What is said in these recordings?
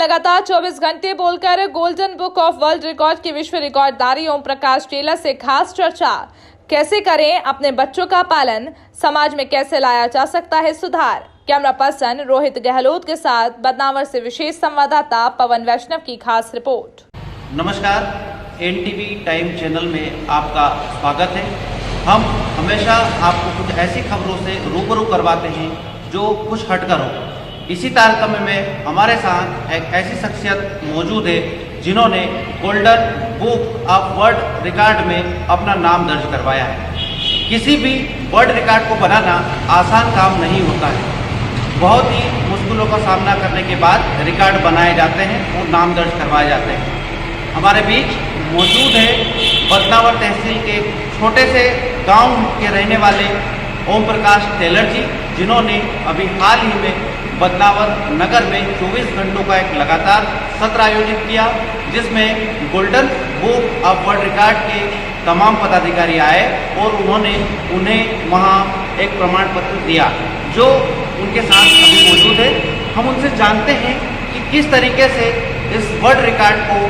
लगातार 24 घंटे बोलकर golden book of world record की विश्व रिकॉर्डदारी ओम प्रकाश टेलर से खास चर्चा। कैसे करें अपने बच्चों का पालन, समाज में कैसे लाया जा सकता है सुधार। कैमरा पर्सन रोहित गहलोत के साथ बदनावर से विशेष संवाददाता पवन वैष्णव की खास रिपोर्ट। नमस्कार, एनटीवी टाइम चैनल में आपका स्वागत है। हम हमेशा आपको कुछ ऐसी खबरों से रूबरू करवाते हैं जो कुछ हटकर हो। इसी तारतम्य में हमारे साथ एक ऐसी शख्सियत मौजूद है जिन्होंने golden book of world record में अपना नाम दर्ज करवाया है। किसी भी वर्ल्ड रिकॉर्ड को बनाना आसान काम नहीं होता है। बहुत ही मुश्किलों का सामना करने के बाद रिकॉर्ड बनाए जाते हैं और नाम दर्ज करवाए जाते हैं। हमारे बीच मौजूद है बदनावर तहसील के छोटे से गांव के रहने वाले ओम प्रकाश टेलर जी, जिन्होंने अभी हाल ही में बदनावर नगर में 24 घंटों का एक लगातार सत्र आयोजित किया, जिसमें golden book of world record के तमाम पदाधिकारी आए और उन्हें वहां एक प्रमाण पत्र दिया, जो उनके साथ अभी मौजूद है। हम उनसे जानते हैं कि किस तरीके से इस वर्ल्ड रिकॉर्ड को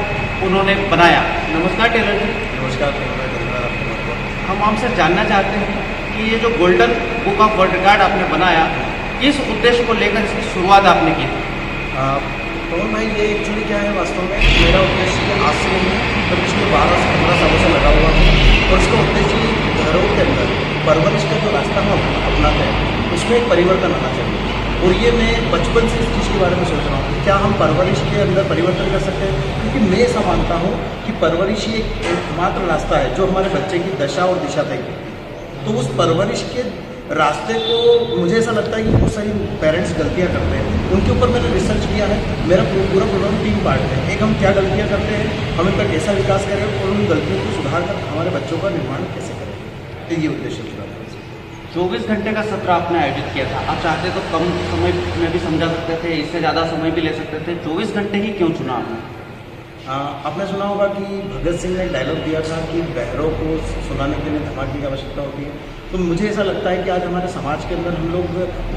उन्होंने बनाया। नमस्कार टेलर जी। नमस्कार। हम आपसे जानना चाहते हैं कि ये जो golden book of world record आपने बनाया, किस उद्देश्य को लेकर इसकी शुरुआत आपने की? पवन भाई, ये एक्चुअली क्या है, वास्तव में मेरा उद्देश्य आज से नहीं है, तो पिछले 12 से 15 सालों से लगा हुआ है। और इसका उद्देश्य घरों के अंदर परवरिश का जो रास्ता हम अपनाते हैं उसमें एक परिवर्तन आना चाहिए। और ये मैं बचपन से इस चीज़ के बारे में सोच रहा हूँ, क्या हम परवरिश के अंदर परिवर्तन कर सकते हैं, क्योंकि मैं ऐसा मानता हूँ कि परवरिश ही एकमात्र रास्ता है जो हमारे बच्चे की दशा और दिशा तय करती है। तो उस परवरिश के रास्ते को मुझे ऐसा लगता है कि बहुत सारी पेरेंट्स गलतियां करते हैं, उनके ऊपर मैंने रिसर्च किया है। मेरा पूरा प्रोग्राम 3 पार्ट है। एक, हम क्या गलतियां करते हैं, हम इनका कैसा विकास करें और उन गलतियों को सुधार कर हमारे बच्चों का निर्माण कैसे करें। तो ये उद्देश्य चुना है। 24 घंटे का सत्र आपने आयोजित किया था। आप चाहते तो कम समय में भी समझा सकते थे, इससे ज़्यादा समय भी ले सकते थे। 24 घंटे ही क्यों चुना आपने? आपने सुना होगा कि भगत सिंह ने एक डायलॉग दिया था कि बहरों को सुनाने के लिए धमाके की आवश्यकता होती है। तो मुझे ऐसा लगता है कि आज हमारे समाज के अंदर हम लोग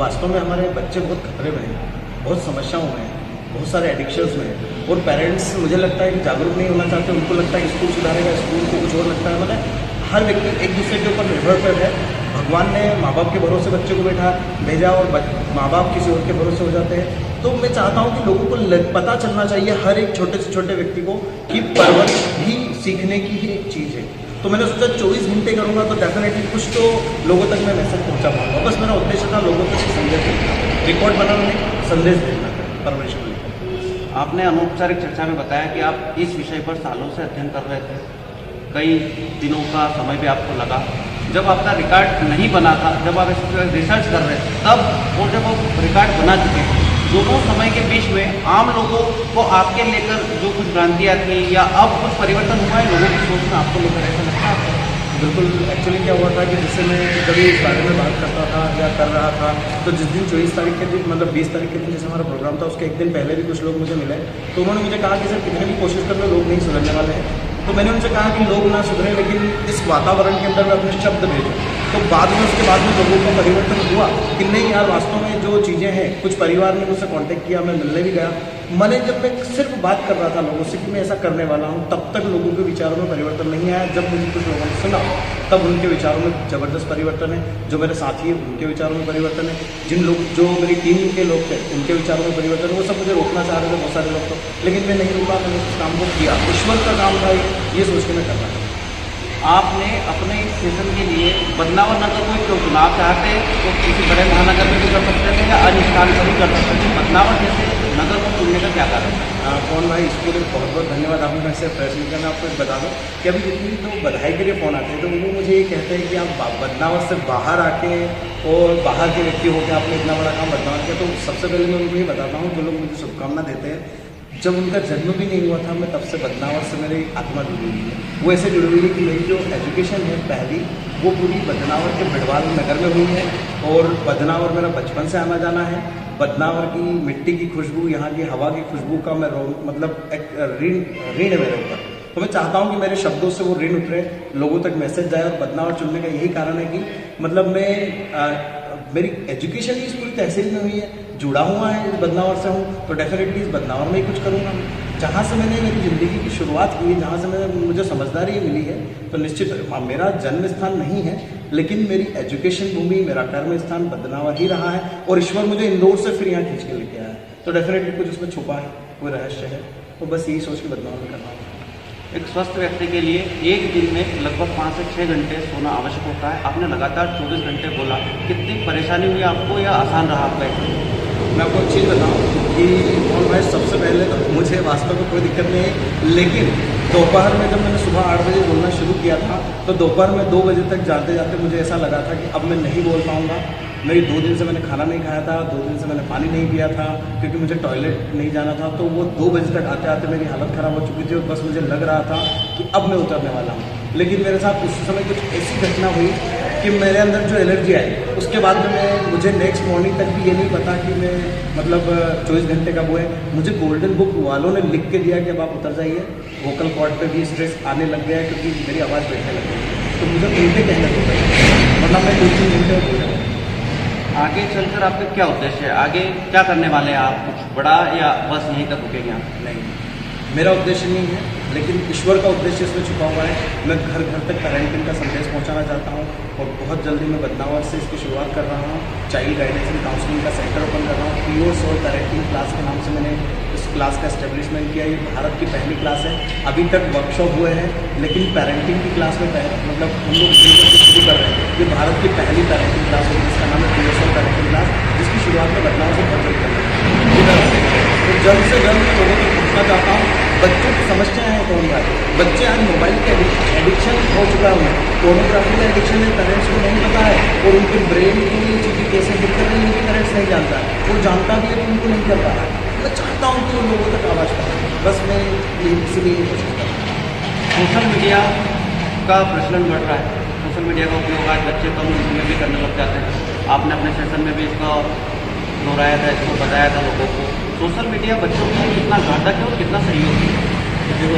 वास्तव में, हमारे बच्चे बहुत खतरे में हैं, बहुत समस्याओं में हैं, बहुत सारे एडिक्शंस में हैं। और पेरेंट्स मुझे लगता है कि जागरूक नहीं होना चाहते। उनको लगता है कि स्कूल सुधारेगा, स्कूल को कुछ और लगता है। मतलब हर व्यक्ति एक दूसरे के ऊपर निर्भर कर है। भगवान ने माँ बाप के भरोसे बच्चे को भेजा और माँ बाप किसी और के भरोसे हो जाते हैं। तो मैं चाहता हूँ कि लोगों को पता चलना चाहिए, हर एक छोटे से छोटे व्यक्ति को, कि परवरिश भी सीखने की ही एक चीज़ है। तो मैंने सोचा 24 घंटे करूँगा तो डेफिनेटली कुछ तो लोगों तक मैं मैसेज पहुँचा पाऊँगा। बस मेरा उद्देश्य था लोगों तक संदेश देना, रिकॉर्ड बनाना नहीं, संदेश देना परवरिश को लेकर। आपने अनौपचारिक चर्चा में बताया कि आप इस विषय पर सालों से अध्ययन कर रहे थे। कई दिनों का समय भी आपको लगा। जब आपका रिकॉर्ड नहीं बना था, जब आप इस पर रिसर्च कर रहे थे तब, और जब आप रिकॉर्ड बना चुके थे, दोनों समय के बीच में आम लोगों को आपके लेकर जो कुछ भ्रांतियाँ थी या अब कुछ परिवर्तन हुआ है लोगों की सोच में आपको लेकर, ऐसा लगता है? बिल्कुल। एक्चुअली क्या हुआ था कि जिससे मैं कभी इस बारे में बात करता था या कर रहा था, तो जिस दिन 24 तारीख के दिन, मतलब 20 तारीख के दिन जैसे हमारा प्रोग्राम था, उसके एक दिन पहले भी कुछ लोग मुझे मिले। तो उन्होंने मुझे कहा कि सर, कितने भी कोशिश कर लो, लोग नहीं सुधरने वाले हैं। तो मैंने उनसे कहा कि लोग ना सुधरे, लेकिन इस वातावरण के अंदर मैं अपने शब्द भेजूँ। तो उसके बाद में लोगों का परिवर्तन हुआ कि नहीं यार, वास्तव में जो चीज़ें हैं, कुछ परिवार ने मुझसे कांटेक्ट किया, मैं मिलने भी गया। जब मैं सिर्फ बात कर रहा था लोगों से कि मैं ऐसा करने वाला हूँ, तब तक लोगों के विचारों में परिवर्तन नहीं आया। जब मुझे कुछ लोगों ने सुना, तब उनके विचारों में ज़बरदस्त परिवर्तन है। जो मेरे साथी हैं उनके विचारों में परिवर्तन है। जो मेरी टीम के लोग थे उनके विचारों में परिवर्तन है। वो सब मुझे रोकना चाह रहे थे, बहुत सारे लोग, तो लेकिन मैं नहीं रुका। मैंने उस काम को किया। ईश्वर का काम था ये सोच के मैं कर रहा था। आपने अपने इस सेशन के लिए बदनावर नगर को क्यों चुना? आप चाहते तो किसी बड़े महानगर में भी कर सकते थे या अन्य स्थान पर भी कर सकते थे। बदनावर जैसे नगर को चुनने का क्या कारण है? कौन भाई, इसके लिए बहुत बहुत धन्यवाद। आपने मेरे से प्रश्न करना। आपको बता दो कि अभी जितनी तो बधाई के लिए फ़ोन आते हैं, तो वो मुझे ये कहते हैं कि आप बदनावर से बाहर आके और बाहर के व्यक्ति होकर आपने इतना बड़ा काम बदनावर किया। तो सबसे पहले मैं उनको ये बताता हूँ, जो लोग मुझे शुभकामना देते हैं, जब उनका जन्म भी नहीं हुआ था, मैं तब से बदनावर से मेरी आत्मा जुड़ी हुई है। वो ऐसे जुड़ी हुई है कि मेरी जो एजुकेशन है पहली, वो पूरी बदनावर के बिड़वाल नगर में हुई है। और बदनावर मेरा बचपन से आना जाना है। बदनावर की मिट्टी की खुशबू, यहाँ की हवा की खुशबू का मैं मतलब एक ऋण है मेरे ऊपर। तो मैं चाहता हूँ कि मेरे शब्दों से वो ऋण उतरे, लोगों तक मैसेज जाए। और बदनावर चुनने का यही कारण है कि मतलब मैं मेरी एजुकेशन भी इस पूरी तहसील में हुई है, जुड़ा हुआ है इस बदनावर से हूँ, तो डेफिनेटली इस बदनावर में ही कुछ करूँगा। जहाँ से मैंने मेरी ज़िंदगी की शुरुआत की है, जहाँ से मुझे समझदारी मिली है, तो निश्चित मेरा जन्म स्थान नहीं है, लेकिन मेरी एजुकेशन भूमि, मेरा कर्म स्थान बदनावर ही रहा है, और ईश्वर मुझे इंदौर से फिर यहाँ खींच के लेके आया है, तो डेफिनेटली कुछ उसमें छुपा है, कोई रहस्य है, तो बस यही सोच के बदनाव में करना है। एक स्वस्थ व्यक्ति के लिए एक दिन में लगभग 5 से 6 घंटे सोना आवश्यक होता है। आपने लगातार 24 घंटे बोला, कितनी परेशानी हुई आपको या आसान रहा आपका? मैं आपको एक चीज़ बताऊँ कि मोहन भाई, सबसे पहले तो मुझे वास्तव में कोई दिक्कत नहीं है, लेकिन दोपहर में जब मैंने सुबह 8 बजे बोलना शुरू किया था, तो दोपहर में 2 बजे तक जाते जाते मुझे ऐसा लगा था कि अब मैं नहीं बोल पाऊँगा। मेरी 2 दिन से मैंने खाना नहीं खाया था, 2 दिन से मैंने पानी नहीं पिया था, क्योंकि मुझे टॉयलेट नहीं जाना था, तो वो 2 बजे तक आते आते मेरी हालत ख़राब हो चुकी थी, और बस मुझे लग रहा था कि अब मैं उतरने वाला हूँ। लेकिन मेरे साथ उस समय कुछ ऐसी घटना हुई कि मेरे अंदर जो एलर्जी आई, उसके बाद में मुझे नेक्स्ट मॉर्निंग तक भी ये नहीं पता कि मैं मतलब 24 घंटे कब हुए। मुझे गोल्डन बुक वालों ने लिख के दिया कि अब आप उतर जाइए, वोकल कॉर्ड पे भी स्ट्रेस आने लग गया है, क्योंकि मेरी आवाज़ बैठने लग गई, तो मुझे उनके कहने को मतलब मैं 2-3 घंटे हो गया। आगे चलकर आपका क्या उद्देश्य है? आगे क्या करने वाले हैं आप? कुछ बड़ा या बस यहीं तक रुकेंगे आप? नहीं, मेरा उद्देश्य नहीं है, लेकिन ईश्वर का उद्देश्य इसमें छुपा हुआ है। मैं घर घर तक पेरेंटिंग का संदेश पहुंचाना चाहता हूं, और बहुत जल्दी मैं बदनावर से इसकी शुरुआत कर रहा हूं। चाइल्ड गाइडेंस एंड काउंसलिंग का सेंटर ओपन कर रहा हूं। प्योर सोल पेरेंटिंग क्लास के नाम से मैंने इस क्लास का एस्टेब्लिशमेंट किया। ये भारत की पहली क्लास है। अभी तक वर्कशॉप हुए हैं, लेकिन पेरेंटिंग की क्लास में मतलब हम लोग मिलकर से शुरू कर रहे हैं। ये भारत की पहली पेरेंटिंग क्लास होगी, जिसका नाम है प्योर सोल पेरेंटिंग क्लास, जिसकी शुरुआत में बदनावर से बहुत जल्द कर रहे हैं। तो जल्द से जल्द मैं लोगों तक पहुँचना चाहता हूँ। बच्चों की समस्याएं हैं कौन भाई, बच्चे आज मोबाइल के एडिक्शन हो चुका है, पोर्नोग्राफी का एडिक्शन है, पेरेंट्स को नहीं पता है, और उनके ब्रेन की ये चीज़ें कैसे हिट कर रही है, उनके पेरेंट्स नहीं जानता है, और जानता भी है तो उनको नहीं कर रहा है। मैं चाहता हूँ कि उन लोगों तक आवाज़ पाए, बस मैं इसलिए कोशिश कर रहा हूँ। सोशल मीडिया का प्रचलन बढ़ रहा है। सोशल मीडिया का उपयोग आज बच्चे कम उम्र में भी करने लग जाते हैं। आपने अपने सेशन में भी इसका दोहराया था, इसको बताया था लोगों को। सोशल मीडिया बच्चों के लिए कितना घातक है और कितना सहयोगी है? देखो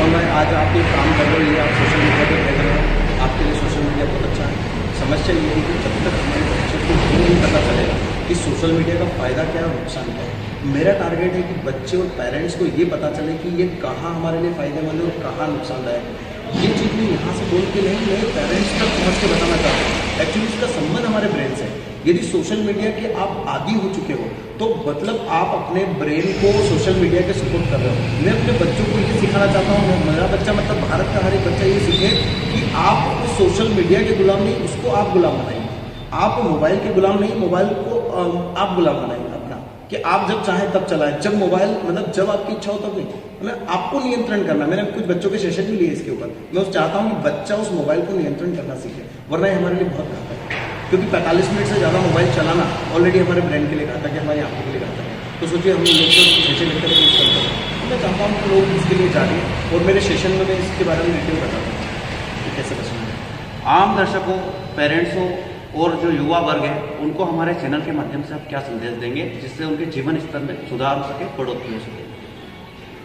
और मैं आज आप ये काम कर रहे हो, ये आप सोशल मीडिया पर देख रहे हो, आपके लिए सोशल मीडिया बहुत अच्छा है। समस्या ये है कि जब तक हमारे बच्चों को ये नहीं पता चलेगा कि सोशल मीडिया का फ़ायदा क्या है और नुकसान क्या है। मेरा टारगेट है कि बच्चे और पेरेंट्स को ये पता चले कि ये कहाँ हमारे लिए फ़ायदेमंद है और कहाँ नुकसानदायक है। ये चीज़ मैं यहाँ से बोल के नहीं, मैं पेरेंट्स तक पहुँच के बताना चाहता हूँ। एक्चुअली इसका संबंध हमारे ब्रेन से है। यदि सोशल मीडिया के आप आदी हो चुके हो, तो मतलब आप अपने ब्रेन को सोशल मीडिया के सपोर्ट कर रहे हो। मैं अपने बच्चों को ये सिखाना चाहता हूँ, मेरा बच्चा मतलब भारत का हर एक बच्चा ये सीखे कि आप सोशल मीडिया के गुलाम नहीं, उसको आप गुलाम बनाइए। आप मोबाइल के गुलाम नहीं, मोबाइल को आप गुलाम बनाइए अपना, कि आप जब चाहें तब चलाएं, जब मोबाइल मतलब जब आपकी इच्छा हो तब नहीं, मतलब आपको नियंत्रण करना। मैंने कुछ बच्चों के सेशन भी लिए इसके ऊपर। मैं चाहता हूँ कि बच्चा उस मोबाइल को नियंत्रण करना सीखे, वरना ये हमारे लिए बहुत घातक है। क्योंकि 45 मिनट से ज़्यादा मोबाइल चलाना ऑलरेडी हमारे ब्रेन के लिए घातक है, हमारी आंखों के लिए घातक है। तो सोचिए हम लोग तो 6 घंटे यूज़ करते हैं। मैं चाहता हूँ कि लोग इसके लिए जाने, और मेरे सेशन में मैं इसके बारे में डिटेल बताता हूँ कि कैसे बचना है। आम दर्शकों, पेरेंट्सों और जो युवा वर्ग है, उनको हमारे चैनल के माध्यम से आप क्या संदेश देंगे जिससे उनके जीवन स्तर में सुधार हो सके, बढ़ोतरी हो सके?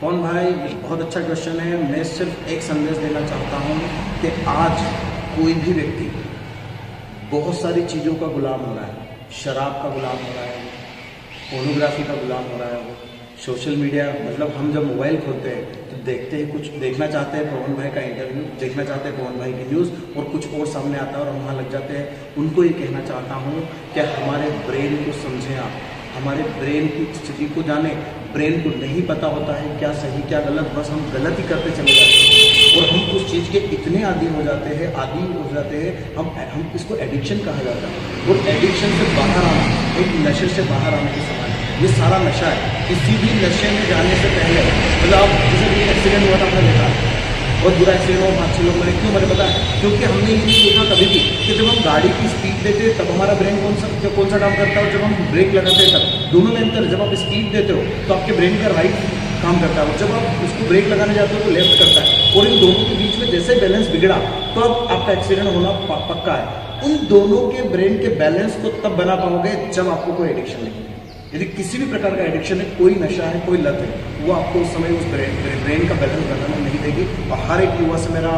कौन भाई, बहुत अच्छा क्वेश्चन है। मैं सिर्फ एक संदेश देना चाहता हूँ कि आज कोई भी व्यक्ति बहुत सारी चीज़ों का गुलाम हो रहा है। शराब का गुलाम हो रहा है, पोर्नोग्राफी का गुलाम हो रहा है, सोशल मीडिया मतलब हम जब मोबाइल खोलते हैं तो देखते हैं, कुछ देखना चाहते हैं पवन भाई का इंटरव्यू, देखना चाहते हैं पवन भाई की न्यूज़, और कुछ और सामने आता है और हम वहाँ लग जाते हैं। उनको ये कहना चाहता हूँ कि हमारे ब्रेन को समझें आप, हमारे ब्रेन की स्थिति को जाने। ब्रेन को नहीं पता होता है क्या सही क्या गलत, बस हम गलत ही करते चले जाते हैं, और हम उस चीज़ के इतने आदी हो जाते हैं, हम इसको एडिक्शन कहा जाता है। और एडिक्शन से बाहर आना एक नशे से बाहर आने के समान है। ये सारा नशा है। किसी भी नशे में जाने से पहले मतलब आप जैसे भी एक्सीडेंट हुआ था आपने देखा, बहुत बुरा एक्सीडेंट हुआ, 5-6 लोग मरे। क्यों मरे पता है? क्योंकि हमने ये नहीं देखा कभी भी कि जब हम गाड़ी की स्पीड देते तब हमारा ब्रेन कौन सा काम करता है, और जब हम ब्रेक लगाते हैं तब दोनों में अंतर। जब आप स्पीड देते हो तो आपके ब्रेन का राइट काम करता है, और जब आप उसको ब्रेक लगाने जाते हो तो लेफ्ट करता है, और इन दोनों के बीच में जैसे बैलेंस बिगड़ा तो अब आपका एक्सीडेंट होना पक्का है। उन दोनों के ब्रेन के बैलेंस को तब बना पाओगे जब आपको कोई एडिक्शन नहीं। यदि किसी भी प्रकार का एडिक्शन है, कोई नशा है, कोई लत है, वो आपको उस समय उस ब्रेन का बैलेंस बनाना नहीं देगी। और हर एक युवा से मेरा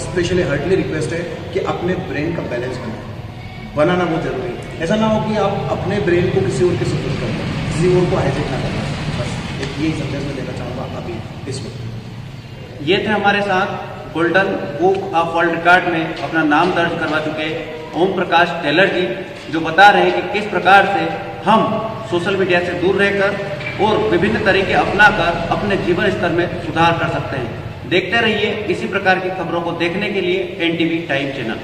स्पेशली हार्टली रिक्वेस्ट है कि अपने ब्रेन का बैलेंस बनाए। बनाना बहुत जरूरी है। ऐसा ना हो कि आप अपने ब्रेन को किसी और के सपोर्ट कर दो, किसी और को हाईजेक ना करना। बस एक यही संदेश मैं देना चाहूँगा अभी इस वक्त। ये थे हमारे साथ golden book of world record में अपना नाम दर्ज करवा चुके ओम प्रकाश टेलर जी, जो बता रहे हैं कि किस प्रकार से हम सोशल मीडिया से दूर रहकर और विभिन्न तरीके अपनाकर अपने जीवन स्तर में सुधार कर सकते हैं। देखते रहिए इसी प्रकार की खबरों को देखने के लिए एनटीवी टाइम चैनल।